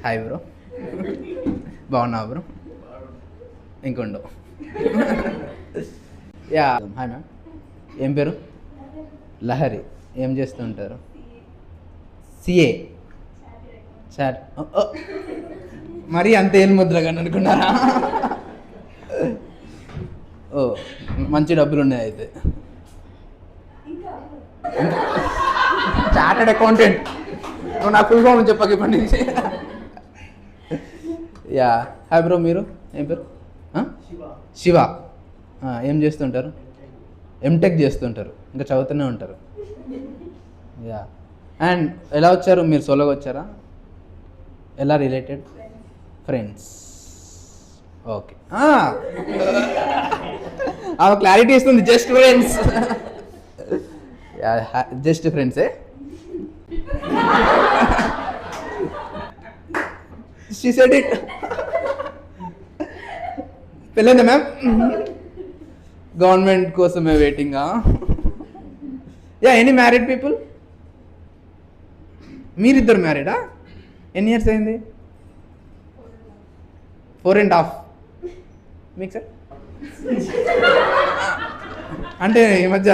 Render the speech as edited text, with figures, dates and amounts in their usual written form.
Hi bro, బాగున్నావా bro? ఇంకొండు. Yeah hi ma'am, ఏం పేరు? లహరి. ఏం చేస్తుంటారు? సిఏ. చాట్. మరీ అంత ఏం ముద్రగా అనుకున్నారా? ఓ మంచి డబ్బులు ఉన్నాయి అయితే. Chartered accountant. నువ్వు నా ఫుల్ ఫామ్ చెప్పక ఇప్పటి నుంచి. యా హాయ్ బ్రో, మీరు ఏం పేరు? శివ. ఏం చేస్తుంటారు? ఎంటెక్ చేస్తుంటారు, ఇంకా చదువుతూనే ఉంటారు. యా అండ్ ఎలా వచ్చారు మీరు? సోలోగా వచ్చారా? ఎలా రిలేటెడ్? ఫ్రెండ్స్. ఓకే, ఆమె క్లారిటీ ఇస్తుంది. Just friends. జస్ట్ ఫ్రెండ్సే. She said it. పెళ్ళైందా మ్యామ్? గవర్నమెంట్ కోసమే వెయిటింగా? Yeah any married people? మీరిద్దరు మ్యారీడా? ఎన్ని ఇయర్స్ అయింది? 4.5. మీకు సార్? అంటే ఈ మధ్య